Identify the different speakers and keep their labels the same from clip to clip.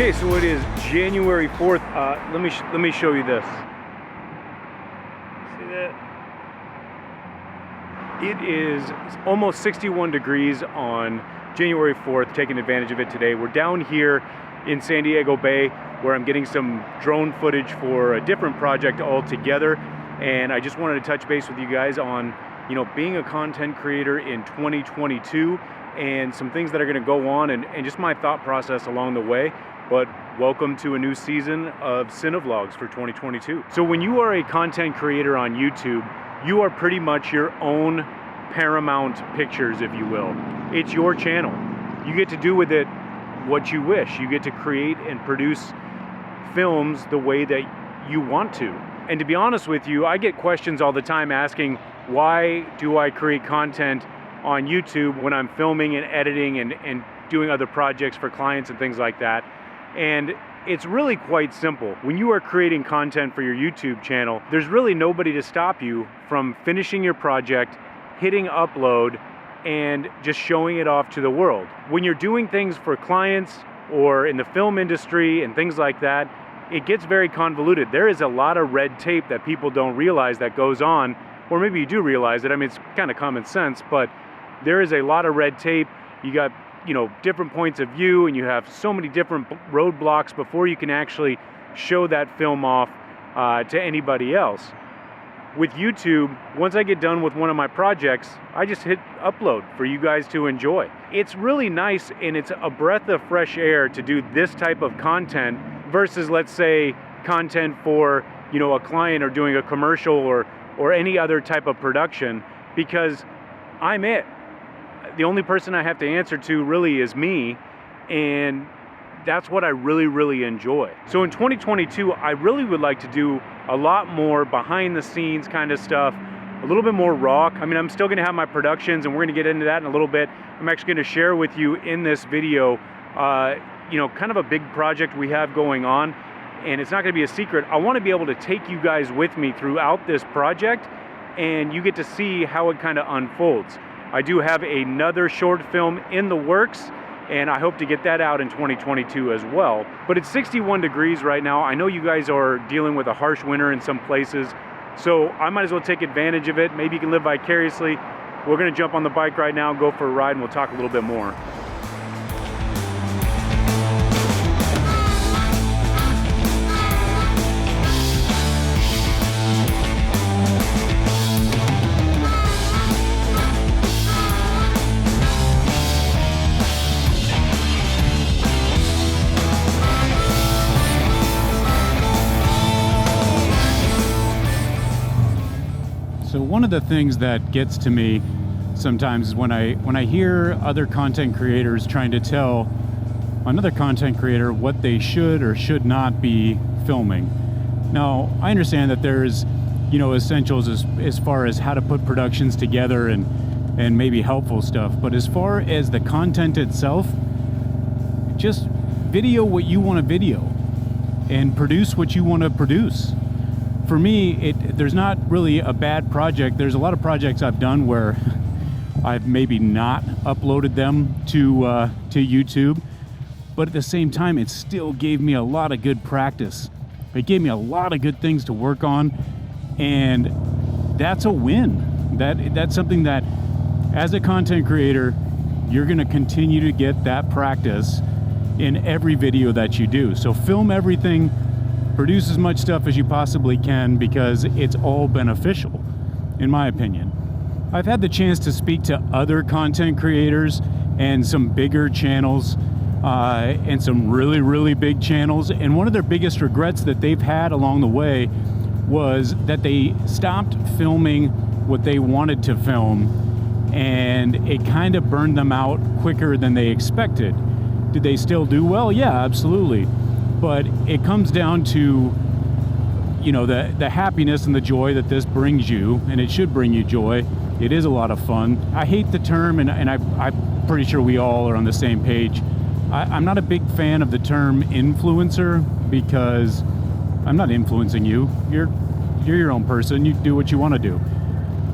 Speaker 1: Okay, so it is January 4th. Let me show you this. See that? It is almost 61 degrees on January 4th, taking advantage of it today. We're down here in San Diego Bay where I'm getting some drone footage for a different project altogether. And I just wanted to touch base with you guys on, being a content creator in 2022 and some things that are gonna go on and just my thought process along the way. But welcome to a new season of CINeVLOGs for 2022. So when you are a content creator on YouTube, you are pretty much your own Paramount Pictures, if you will. It's your channel. You get to do with it what you wish. You get to create and produce films the way that you want to. And to be honest with you, I get questions all the time asking, why do I create content on YouTube when I'm filming and editing and doing other projects for clients and things like that? And it's really quite simple. When you are creating content for your YouTube channel, there's really nobody to stop you from finishing your project, hitting upload, and just showing it off to the world. When you're doing things for clients or in the film industry and things like that, it gets very convoluted. There is a lot of red tape that people don't realize that goes on, or maybe you do realize it. I mean, it's kind of common sense, but there is a lot of red tape. You got different points of view, and you have so many different roadblocks before you can actually show that film off to anybody else. With YouTube, once I get done with one of my projects, I just hit upload for you guys to enjoy. It's really nice, and it's a breath of fresh air to do this type of content versus, let's say, content for a client or doing a commercial or any other type of production, because I'm it. The only person I have to answer to really is me, and that's what I really, really enjoy. So in 2022, I really would like to do a lot more behind the scenes kind of stuff, a little bit more raw. I mean, I'm still gonna have my productions, and we're gonna get into that in a little bit. I'm actually gonna share with you in this video, kind of a big project we have going on, and it's not gonna be a secret. I wanna be able to take you guys with me throughout this project, and you get to see how it kind of unfolds. I do have another short film in the works, and I hope to get that out in 2022 as well. But it's 61 degrees right now. I know you guys are dealing with a harsh winter in some places, so I might as well take advantage of it. Maybe you can live vicariously. We're gonna jump on the bike right now, go for a ride, and we'll talk a little bit more.
Speaker 2: So one of the things that gets to me sometimes is when I hear other content creators trying to tell another content creator what they should or should not be filming. Now, I understand that there's, essentials as far as how to put productions together and maybe helpful stuff, but as far as the content itself, just video what you want to video and produce what you want to produce. For me, there's not really a bad project. There's a lot of projects I've done where I've maybe not uploaded them to YouTube, but at the same time, it still gave me a lot of good practice. It gave me a lot of good things to work on, and that's a win. That's something that, as a content creator, you're gonna continue to get that practice in every video that you do. So film everything, produce as much stuff as you possibly can, because it's all beneficial, in my opinion. I've had the chance to speak to other content creators and some bigger channels and some really, really big channels. And one of their biggest regrets that they've had along the way was that they stopped filming what they wanted to film, and it kind of burned them out quicker than they expected. Did they still do well? Yeah, absolutely. But it comes down to, the happiness and the joy that this brings you, and it should bring you joy. It is a lot of fun. I hate the term, and I'm pretty sure we all are on the same page. I'm not a big fan of the term influencer, because I'm not influencing you. You're your own person. You do what you want to do.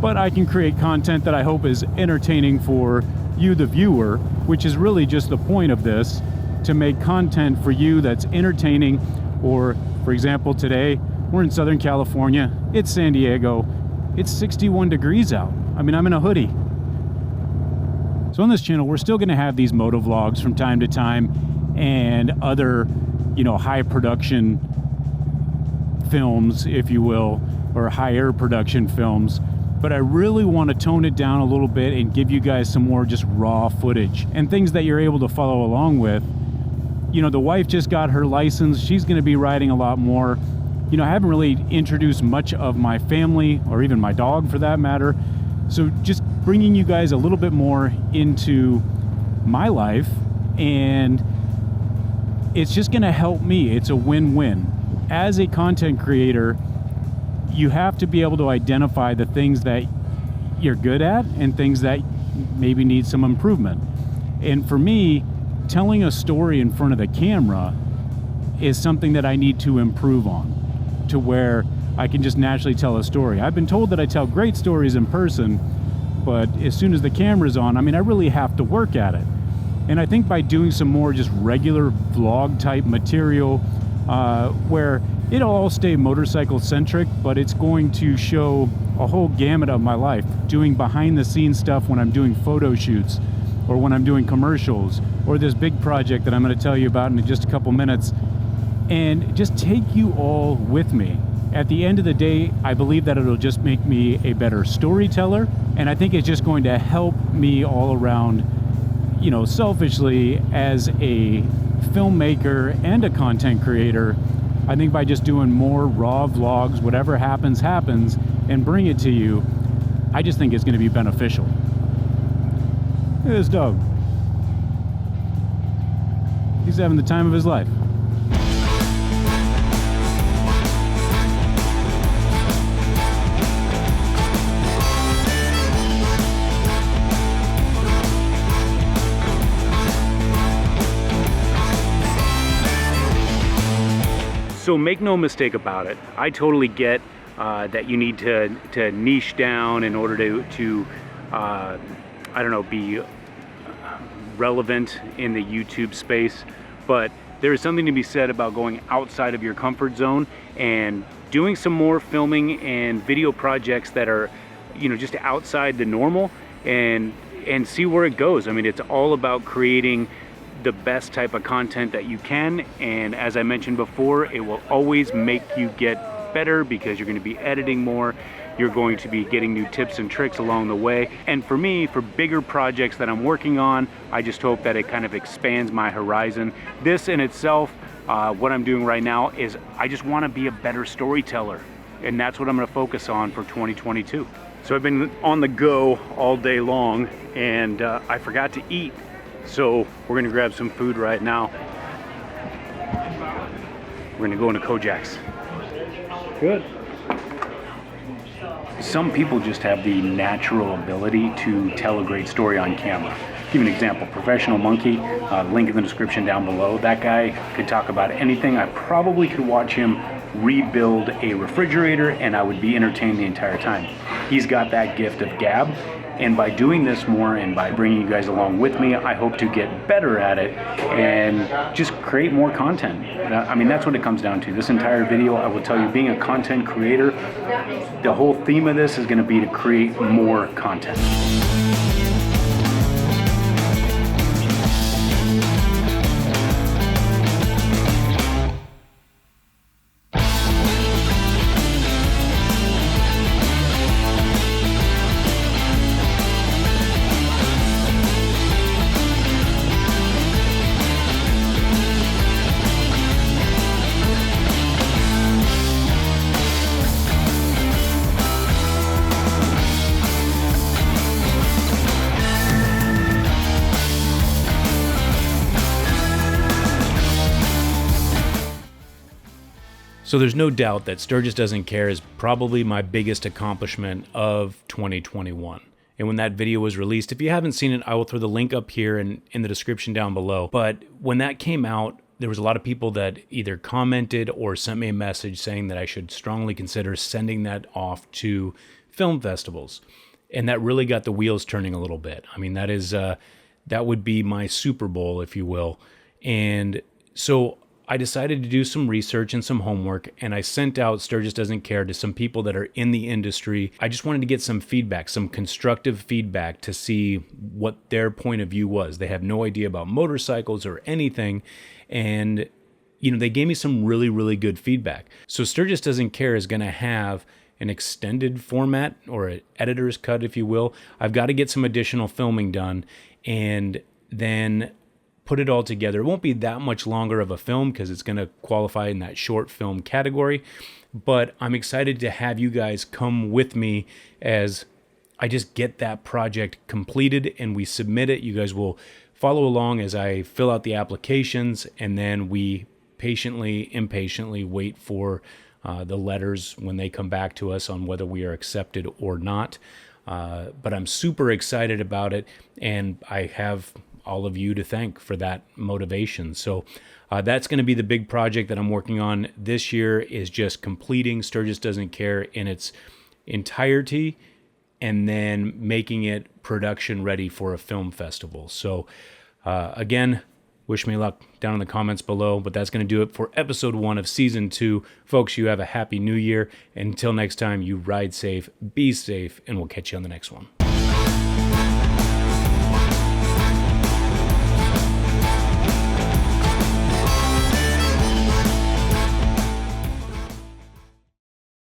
Speaker 2: But I can create content that I hope is entertaining for you, the viewer, which is really just the point of this, to make content for you that's entertaining. Or, for example, today we're in Southern California. It's San Diego. It's 61 degrees out. I mean, I'm in a hoodie. So on this channel, we're still going to have these moto vlogs from time to time and other, high production films, if you will, or higher production films. But I really want to tone it down a little bit and give you guys some more just raw footage and things that you're able to follow along with. The wife just got her license. She's going to be riding a lot more. I haven't really introduced much of my family or even my dog for that matter. So just bringing you guys a little bit more into my life, and it's just going to help me. It's a win-win. As a content creator, you have to be able to identify the things that you're good at and things that maybe need some improvement. And for me, telling a story in front of the camera is something that I need to improve on, to where I can just naturally tell a story. I've been told that I tell great stories in person, but as soon as the camera's on, I really have to work at it. And I think by doing some more just regular vlog type material, where it'll all stay motorcycle centric, but it's going to show a whole gamut of my life, doing behind the scenes stuff when I'm doing photo shoots, or when I'm doing commercials, or this big project that I'm going to tell you about in just a couple minutes, and just take you all with me. At the end of the day, I believe that it'll just make me a better storyteller, and I think it's just going to help me all around, selfishly as a filmmaker and a content creator. I think by just doing more raw vlogs, whatever happens, and bring it to you, I just think it's going to be beneficial. Look at this dog. He's having the time of his life.
Speaker 1: So make no mistake about it, I totally get that you need to niche down in order to be relevant in the YouTube space. But there is something to be said about going outside of your comfort zone and doing some more filming and video projects that are, just outside the normal, and see where it goes. It's all about creating the best type of content that you can, and as I mentioned before, it will always make you get better because you're going to be editing more, you're going to be getting new tips and tricks along the way. And for me, for bigger projects that I'm working on, I just hope that it kind of expands my horizon. This in itself, what I'm doing right now is I just want to be a better storyteller, and that's what I'm going to focus on for 2022. So I've been on the go all day long, and I forgot to eat. So we're gonna grab some food right now. We're gonna go into Kojak's. Good. Some people just have the natural ability to tell a great story on camera. Give you an example, Professional Monkey, link in the description down below. That guy could talk about anything. I probably could watch him rebuild a refrigerator and I would be entertained the entire time. He's got that gift of gab. And by doing this more and by bringing you guys along with me, I hope to get better at it and just create more content. That's what it comes down to. This entire video, I will tell you, being a content creator, the whole theme of this is going to be to create more content. So there's no doubt that Sturgis Doesn't Care is probably my biggest accomplishment of 2021. And when that video was released, if you haven't seen it, I will throw the link up here and in the description down below. But when that came out, there was a lot of people that either commented or sent me a message saying that I should strongly consider sending that off to film festivals. And that really got the wheels turning a little bit. I mean, that would be my Super Bowl, if you will. And so I decided to do some research and some homework, and I sent out Sturgis Doesn't Care to some people that are in the industry. I just wanted to get some feedback, some constructive feedback, to see what their point of view was. They have no idea about motorcycles or anything, and they gave me some really, really good feedback. So Sturgis Doesn't Care is going to have an extended format, or an editor's cut, if you will. I've got to get some additional filming done and then put it all together. It won't be that much longer of a film because it's going to qualify in that short film category, but I'm excited to have you guys come with me as I just get that project completed and we submit it. You guys will follow along as I fill out the applications, and then we impatiently wait for the letters when they come back to us on whether we are accepted or not. But I'm super excited about it, and I have all of you to thank for that motivation. So that's going to be the big project that I'm working on this year, is just completing Sturgis Doesn't Care in its entirety and then making it production ready for a film festival. So again, wish me luck down in the comments below, but that's going to do it for episode 1 of season 2. Folks, you have a happy new year. Until next time, you ride safe, be safe, and we'll catch you on the next one.